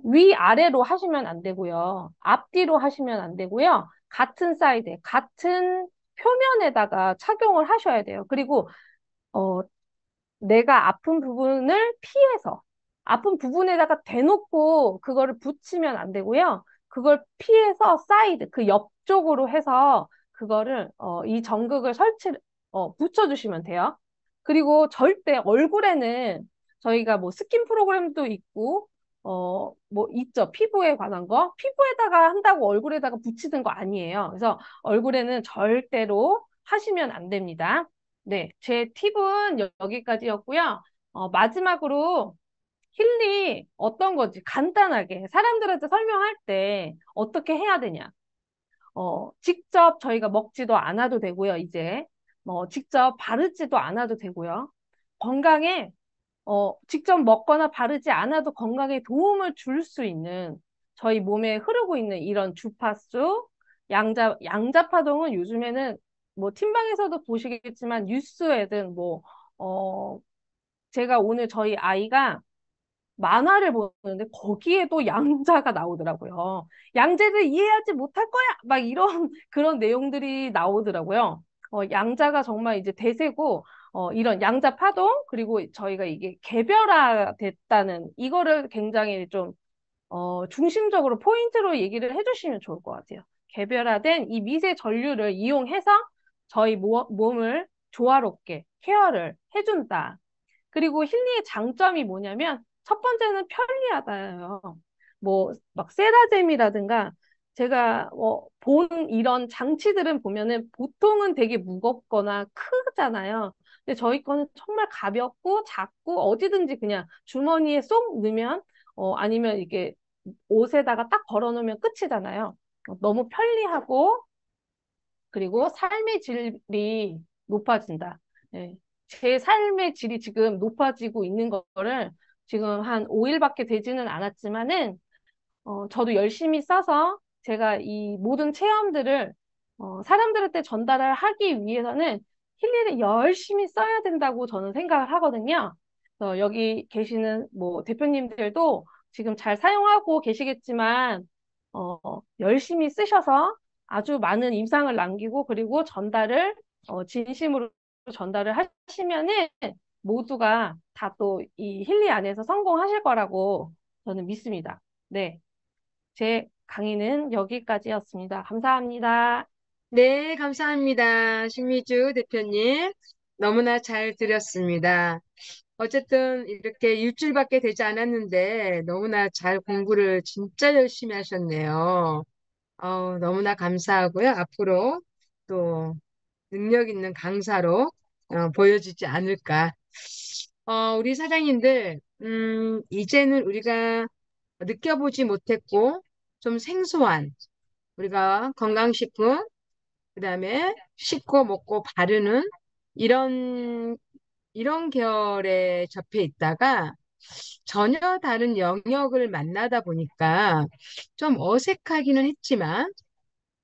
위아래로 하시면 안 되고요. 앞뒤로 하시면 안 되고요. 같은 사이드, 같은 표면에다가 착용을 하셔야 돼요. 그리고, 어, 내가 아픈 부분을 피해서, 아픈 부분에다가 대놓고 그거를 붙이면 안 되고요. 그걸 피해서 사이드, 그 옆쪽으로 해서 그거를, 이 전극을 붙여주시면 돼요. 그리고 절대 얼굴에는 저희가 뭐 스킨 프로그램도 있고, 뭐 있죠. 피부에 관한 거. 피부에다가 한다고 얼굴에다가 붙이는 거 아니에요. 그래서 얼굴에는 절대로 하시면 안 됩니다. 네, 제 팁은 여기까지였고요. 마지막으로 힐리 어떤 건지 간단하게 사람들한테 설명할 때 어떻게 해야 되냐. 직접 저희가 먹지도 않아도 되고요, 이제. 직접 바르지도 않아도 되고요. 건강에, 직접 먹거나 바르지 않아도 건강에 도움을 줄 수 있는 저희 몸에 흐르고 있는 이런 주파수, 양자파동은 요즘에는 뭐 팀방에서도 보시겠지만 뉴스에든 어, 제가 오늘 저희 아이가 만화를 보는데 거기에도 양자가 나오더라고요. 양자를 이해하지 못할 거야! 막 이런 그런 내용들이 나오더라고요. 양자가 정말 이제 대세고, 이런 양자 파동, 그리고 저희가 이게 개별화됐다는 이거를 굉장히 좀, 중심적으로 포인트로 얘기를 해주시면 좋을 것 같아요. 개별화된 이 미세 전류를 이용해서 저희 몸을 조화롭게 케어를 해준다. 그리고 힐리의 장점이 뭐냐면 첫 번째는 편리하다예요. 뭐 막 세라젬이라든가 제가 본 이런 장치들은 보면은 보통은 되게 무겁거나 크잖아요. 근데 저희 거는 정말 가볍고 작고 어디든지 그냥 주머니에 쏙 넣으면 아니면 이게 옷에다가 딱 걸어 놓으면 끝이잖아요. 너무 편리하고 그리고 삶의 질이 높아진다. 예. 제 삶의 질이 지금 높아지고 있는 거를 지금 한 5일밖에 되지는 않았지만은, 저도 열심히 써서 제가 이 모든 체험들을, 사람들한테 전달을 하기 위해서는 힐리를 열심히 써야 된다고 저는 생각을 하거든요. 그래서 여기 계시는 뭐 대표님들도 지금 잘 사용하고 계시겠지만, 열심히 쓰셔서 아주 많은 임상을 남기고 그리고 진심으로 전달을 하시면은 모두가 다 또 이 힐리 안에서 성공하실 거라고 저는 믿습니다. 네. 제 강의는 여기까지였습니다. 감사합니다. 네, 감사합니다. 신미주 대표님. 너무나 잘 들었습니다. 어쨌든 이렇게 일주일밖에 되지 않았는데 너무나 잘 공부를 진짜 열심히 하셨네요. 너무나 감사하고요. 앞으로 또 능력 있는 강사로 보여주지 않을까. 우리 사장님들, 이제는 우리가 느껴보지 못했고 좀 생소한 우리가 건강식품, 그다음에 씻고 먹고 바르는 이런 이런 계열에 접해 있다가 전혀 다른 영역을 만나다 보니까 좀 어색하기는 했지만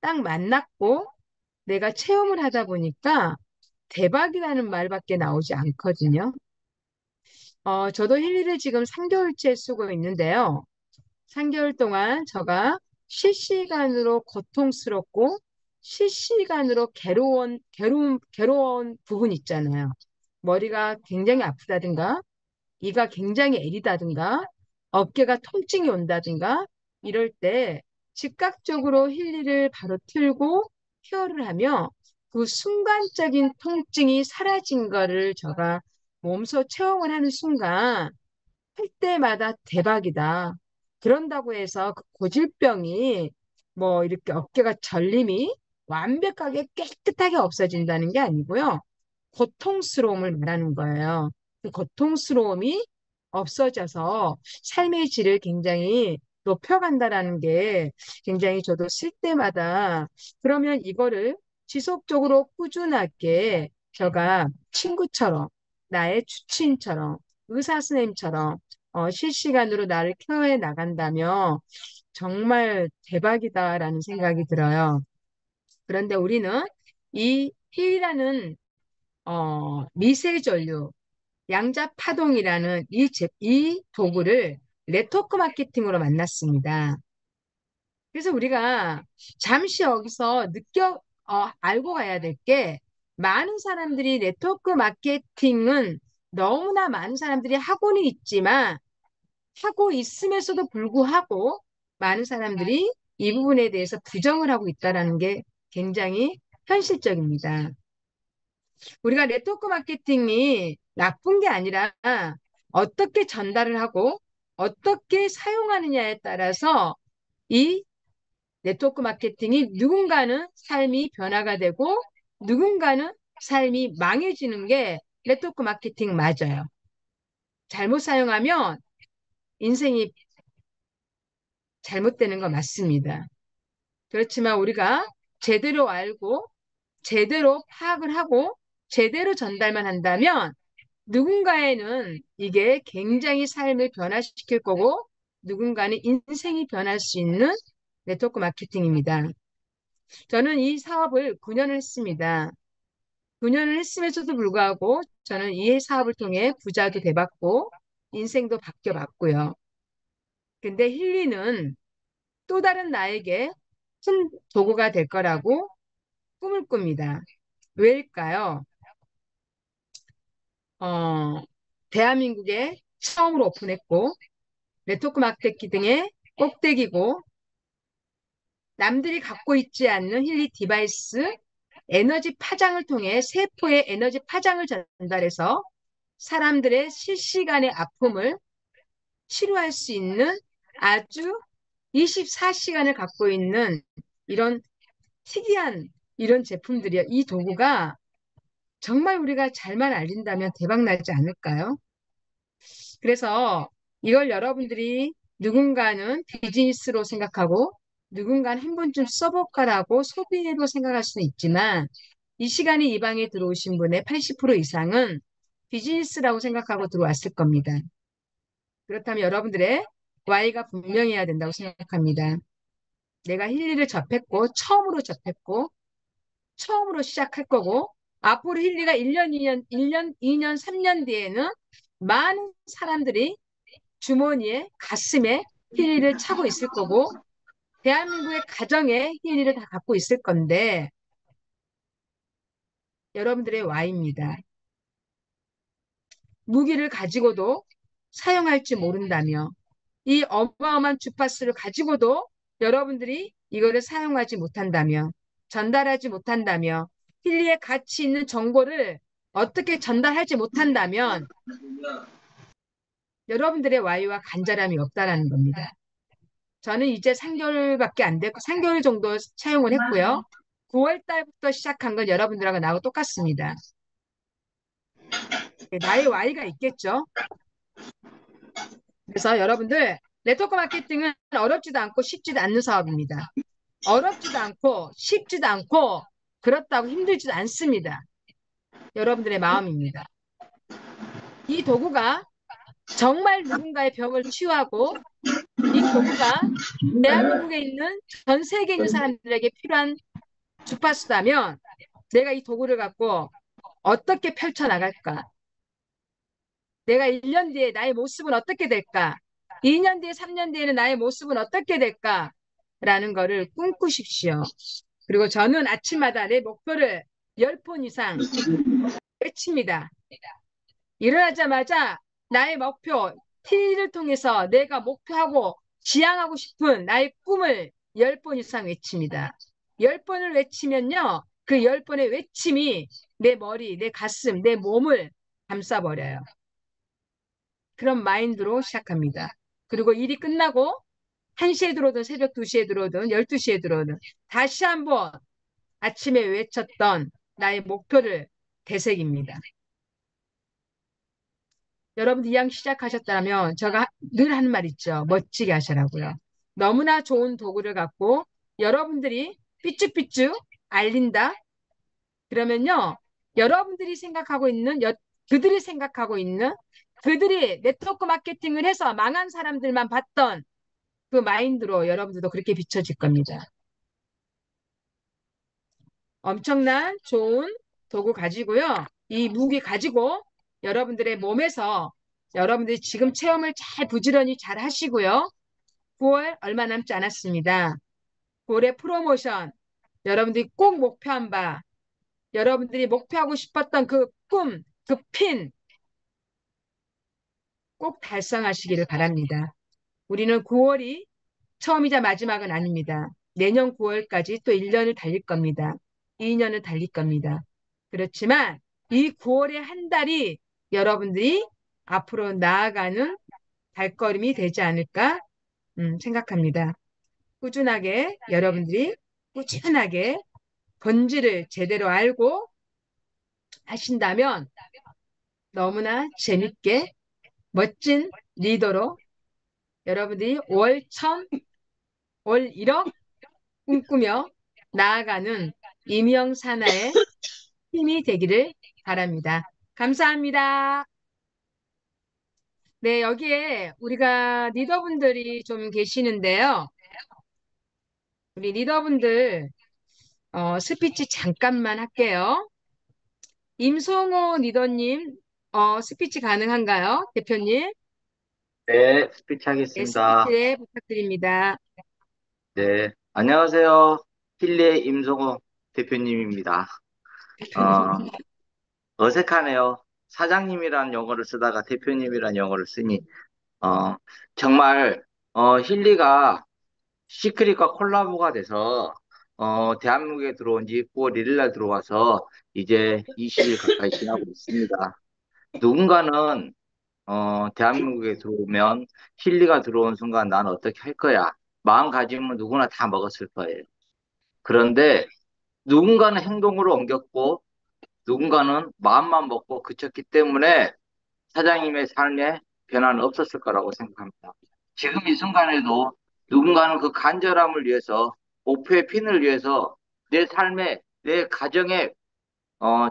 딱 만났고 내가 체험을 하다 보니까 대박이라는 말밖에 나오지 않거든요. 저도 힐리를 지금 3개월째 쓰고 있는데요. 3개월 동안 제가 실시간으로 고통스럽고 실시간으로 괴로운 부분 있잖아요. 머리가 굉장히 아프다든가, 이가 굉장히 애리다든가, 어깨가 통증이 온다든가, 이럴 때 즉각적으로 힐리를 바로 틀고 케어를 하며 그 순간적인 통증이 사라진 거를 제가 몸소 체험을 하는 순간 할 때마다 대박이다. 그런다고 해서 그 고질병이 뭐 이렇게 어깨가 결림이 완벽하게 깨끗하게 없어진다는 게 아니고요. 고통스러움을 말하는 거예요. 그 고통스러움이 없어져서 삶의 질을 굉장히 높여간다라는 게 굉장히 저도 쓸 때마다 그러면 이거를 지속적으로 꾸준하게 제가 친구처럼 나의 주치의처럼 의사 선생님처럼 실시간으로 나를 케어해 나간다면 정말 대박이다라는 생각이 들어요. 그런데 우리는 이 힐이라는 미세전류, 양자파동이라는 이 도구를 네트워크 마케팅으로 만났습니다. 그래서 우리가 잠시 여기서 알고 가야 될 게 많은 사람들이 네트워크 마케팅은 너무나 많은 사람들이 하고는 있지만 하고 있음에서도 불구하고 많은 사람들이 이 부분에 대해서 부정을 하고 있다는 게 굉장히 현실적입니다. 우리가 네트워크 마케팅이 나쁜 게 아니라 어떻게 전달을 하고 어떻게 사용하느냐에 따라서 이 네트워크 마케팅이 누군가는 삶이 변화가 되고 누군가는 삶이 망해지는 게 네트워크 마케팅 맞아요. 잘못 사용하면 인생이 잘못되는 거 맞습니다. 그렇지만 우리가 제대로 알고 제대로 파악을 하고 제대로 전달만 한다면 누군가에는 이게 굉장히 삶을 변화시킬 거고 누군가는 인생이 변할 수 있는 네트워크 마케팅입니다. 저는 이 사업을 9년을 했습니다. 9년을 했음에도 불구하고 저는 이 사업을 통해 부자도 돼봤고 인생도 바뀌어봤고요. 근데 힐리는 또 다른 나에게 큰 도구가 될 거라고 꿈을 꿉니다. 왜일까요? 대한민국에 처음으로 오픈했고 네트워크 마케팅 등의 꼭대기고 남들이 갖고 있지 않는 힐리 디바이스 에너지 파장을 통해 세포의 에너지 파장을 전달해서 사람들의 실시간의 아픔을 치료할 수 있는 아주 24시간을 갖고 있는 이런 특이한 이런 제품들이요. 이 도구가 정말 우리가 잘만 알린다면 대박 나지 않을까요? 그래서 이걸 여러분들이 누군가는 비즈니스로 생각하고 누군가는 한 번쯤 써볼까라고 소비로 생각할 수는 있지만 이 시간에 이 방에 들어오신 분의 80% 이상은 비즈니스라고 생각하고 들어왔을 겁니다. 그렇다면 여러분들의 Y가 분명해야 된다고 생각합니다. 내가 힐리를 접했고 처음으로 시작할 거고 앞으로 힐리가 1년, 2년, 3년 뒤에는 많은 사람들이 주머니에 가슴에 힐리를 차고 있을 거고 대한민국의 가정에 힐리를 다 갖고 있을 건데 여러분들의 Y입니다. 무기를 가지고도 사용할지 모른다며 이 어마어마한 주파수를 가지고도 여러분들이 이거를 사용하지 못한다며 전달하지 못한다며 힐리에 가치 있는 정보를 어떻게 전달하지 못한다면 여러분들의 Y와 간절함이 없다라는 겁니다. 저는 이제 3개월밖에 안 됐고 3개월 정도 사용을 했고요. 9월 달부터 시작한 건 여러분들하고 나하고 똑같습니다. 나의 Y가 있겠죠. 그래서 여러분들 네트워크 마케팅은 어렵지도 않고 쉽지도 않는 사업입니다. 어렵지도 않고 쉽지도 않고 그렇다고 힘들지도 않습니다. 여러분들의 마음입니다. 이 도구가 정말 누군가의 병을 치유하고 이 도구가 대한민국에 있는 전 세계에 있는 사람들에게 필요한 주파수다면 내가 이 도구를 갖고 어떻게 펼쳐나갈까? 내가 1년 뒤에 나의 모습은 어떻게 될까? 2년 뒤에 3년 뒤에는 나의 모습은 어떻게 될까? 라는 거를 꿈꾸십시오. 그리고 저는 아침마다 내 목표를 10번 이상 외칩니다. 일어나자마자 나의 목표, T를 통해서 내가 목표하고 지향하고 싶은 나의 꿈을 10번 이상 외칩니다. 10번을 외치면요. 그 10번의 외침이 내 머리, 내 가슴, 내 몸을 감싸버려요. 그런 마인드로 시작합니다. 그리고 일이 끝나고 1시에 들어오든 새벽 2시에 들어오든 12시에 들어오든 다시 한번 아침에 외쳤던 나의 목표를 되새깁니다. 여러분들 이왕 시작하셨다면 제가 늘 하는 말 있죠. 멋지게 하시라고요. 너무나 좋은 도구를 갖고 여러분들이 삐쭉삐쭉 알린다. 그러면요. 여러분들이 생각하고 있는 그들이 생각하고 있는 그들이 네트워크 마케팅을 해서 망한 사람들만 봤던 그 마인드로 여러분들도 그렇게 비춰질 겁니다. 엄청난 좋은 도구 가지고요. 이 무기 가지고 여러분들의 몸에서 여러분들이 지금 체험을 잘 부지런히 잘 하시고요. 9월 얼마 남지 않았습니다. 9월의 프로모션 여러분들이 꼭 목표한 바 여러분들이 목표하고 싶었던 그 꿈, 그 핀 꼭 달성하시기를 바랍니다. 우리는 9월이 처음이자 마지막은 아닙니다. 내년 9월까지 또 1년을 달릴 겁니다. 2년을 달릴 겁니다. 그렇지만 이 9월의 한 달이 여러분들이 앞으로 나아가는 발걸음이 되지 않을까 생각합니다. 꾸준하게 여러분들이 꾸준하게 본질을 제대로 알고 하신다면 너무나 재밌게 멋진 리더로 여러분들이 월 1000, 월 1억 꿈꾸며 나아가는 임영사나의 힘이 되기를 바랍니다. 감사합니다. 네, 여기에 우리가 리더분들이 좀 계시는데요. 우리 리더분들 스피치 잠깐만 할게요. 임성호 리더님, 스피치 가능한가요? 대표님? 네, 스피치 네, 하겠습니다. 스피치 부탁드립니다. 네, 안녕하세요. 힐리의 임성호 대표님입니다. 어, 어색하네요. 사장님이란 용어를 쓰다가 대표님이란 용어를 쓰니, 어, 정말, 힐리가 시크릿과 콜라보가 돼서, 대한민국에 들어온 지 9월 1일 날 들어와서 이제 20일 가까이 지나고 있습니다. 누군가는 대한민국에 들어오면 힐리가 들어온 순간 난 어떻게 할 거야? 마음가짐은 누구나 다 먹었을 거예요. 그런데 누군가는 행동으로 옮겼고 누군가는 마음만 먹고 그쳤기 때문에 사장님의 삶에 변화는 없었을 거라고 생각합니다. 지금 이 순간에도 누군가는 그 간절함을 위해서 목표의 핀을 위해서 내 삶에 내 가정에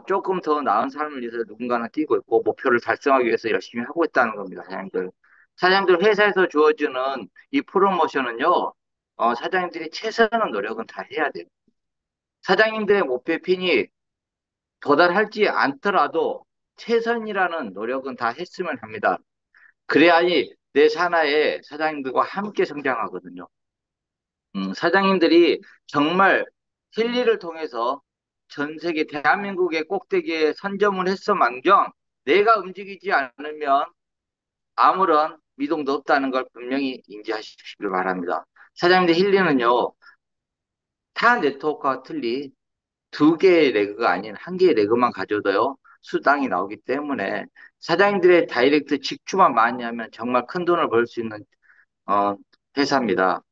조금 더 나은 삶을 위해서 누군가는 뛰고 있고 목표를 달성하기 위해서 열심히 하고 있다는 겁니다, 사장님들. 사장님들 회사에서 주어지는 이 프로모션은요, 사장님들이 최선의 노력은 다 해야 돼요. 사장님들의 목표 핀이 도달하지 않더라도 최선이라는 노력은 다 했으면 합니다. 그래야지 내 산하에 사장님들과 함께 성장하거든요. 사장님들이 정말 힐리를 통해서 전 세계 대한민국의 꼭대기에 선점을 했어망정 내가 움직이지 않으면 아무런 미동도 없다는 걸 분명히 인지하시길 바랍니다. 사장님들 힐리는요, 타 네트워크와 틀리 두 개의 레그가 아닌 한 개의 레그만 가져도요, 수당이 나오기 때문에 사장님들의 다이렉트 직주만 많이 하면 정말 큰 돈을 벌 수 있는 어, 회사입니다.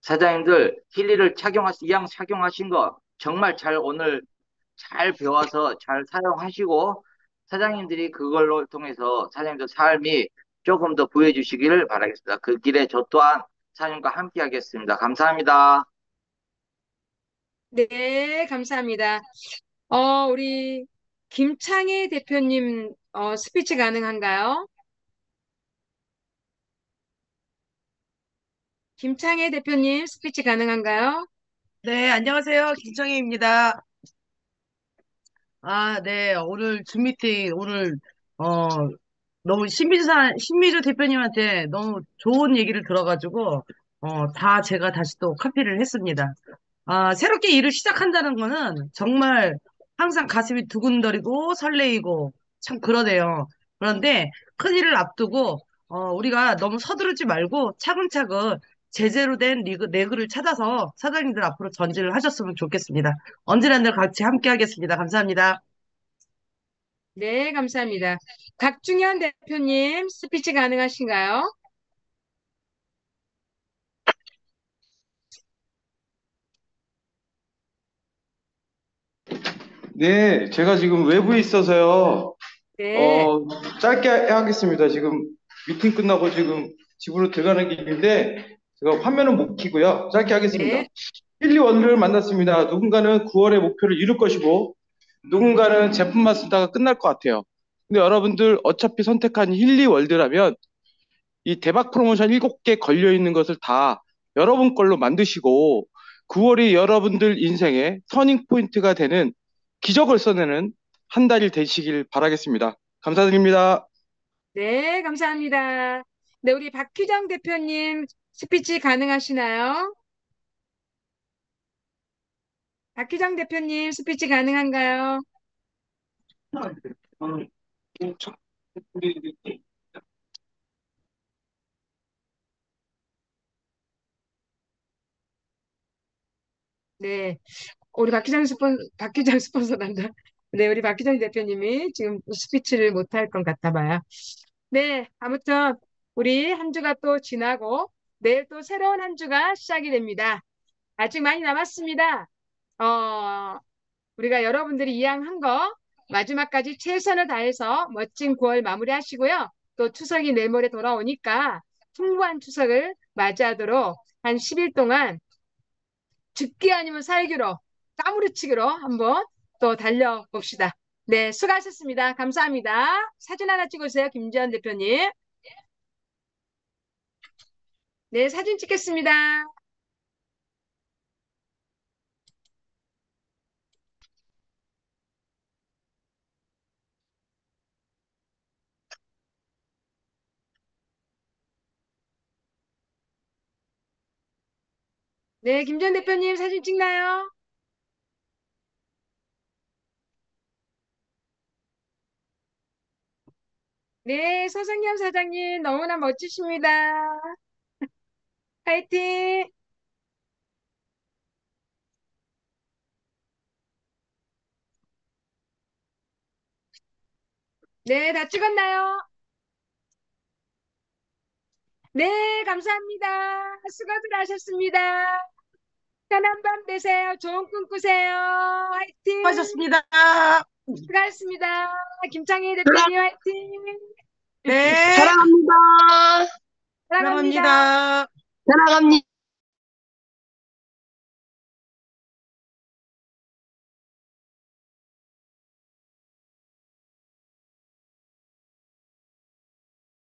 사장님들 힐리를 이왕 착용하신 거 정말 잘 오늘 잘 배워서 잘 사용하시고 사장님들이 그걸로 통해서 사장님들 삶이 조금 더 부해주시기를 바라겠습니다. 그 길에 저 또한 사장님과 함께 하겠습니다. 감사합니다. 네, 감사합니다. 우리 김창희 대표님, 스피치 가능한가요? 김창희 대표님, 스피치 가능한가요? 네, 안녕하세요. 김청희입니다. 네, 오늘 줌 미팅, 어, 너무 신미주 대표님한테 너무 좋은 얘기를 들어가지고, 다 제가 다시 또 카피를 했습니다. 새롭게 일을 시작한다는 거는 정말 항상 가슴이 두근거리고 설레이고 참 그러네요. 그런데 큰 일을 앞두고 우리가 너무 서두르지 말고 차근차근 제대로 된 레그를 찾아서 사장님들 앞으로 전진을 하셨으면 좋겠습니다. 언제나 늘 같이 함께 하겠습니다. 감사합니다. 네, 감사합니다. 박중현 대표님, 스피치 가능하신가요? 네, 제가 지금 외부에 있어서요. 네, 짧게 하겠습니다. 지금 미팅 끝나고 지금 집으로 들어가는 길인데 제가 화면은 못 켜고요. 짧게 하겠습니다. 네, 1, 2원들을 만났습니다. 누군가는 9월의 목표를 이룰 것이고 누군가는 제품만 쓰다가 끝날 것 같아요. 근데 여러분들 어차피 선택한 힐리월드라면 이 대박 프로모션 7개 걸려 있는 것을 다 여러분 걸로 만드시고 9월이 여러분들 인생의 터닝 포인트가 되는 기적을 써내는 한 달이 되시길 바라겠습니다. 감사드립니다. 네, 감사합니다. 네, 우리 박희정 대표님, 스피치 가능하시나요? 박희정 대표님, 스피치 가능한가요? 네, 우리 박희정 스폰서란다. 네, 우리 박희정 대표님이 지금 스피치를 못할 것 같아 봐요. 네, 아무튼 우리 한 주가 또 지나고 내일 또 새로운 한 주가 시작이 됩니다. 아직 많이 남았습니다. 우리가 여러분들이 이양한 거 마지막까지 최선을 다해서 멋진 9월 마무리하시고요. 또 추석이 내일 모레 돌아오니까 풍부한 추석을 맞이하도록 한 10일 동안 죽기 아니면 살기로 까무러치기로 한번 또 달려봅시다. 네, 수고하셨습니다. 감사합니다. 사진 하나 찍으세요, 김지현 대표님. 네, 사진 찍겠습니다. 네, 김지현 대표님 사진 찍나요? 네, 서성현 사장님 너무나 멋지십니다. 화이팅! 네, 다 찍었나요? 네, 감사합니다. 수고들 하셨습니다. 편한 밤 되세요. 좋은 꿈 꾸세요. 화이팅! 수고하셨습니다. 수고하셨습니다. 김창희 대표님 화이팅! 네, 사랑합니다. 사랑합니다. 사랑합니다. 사랑합니다.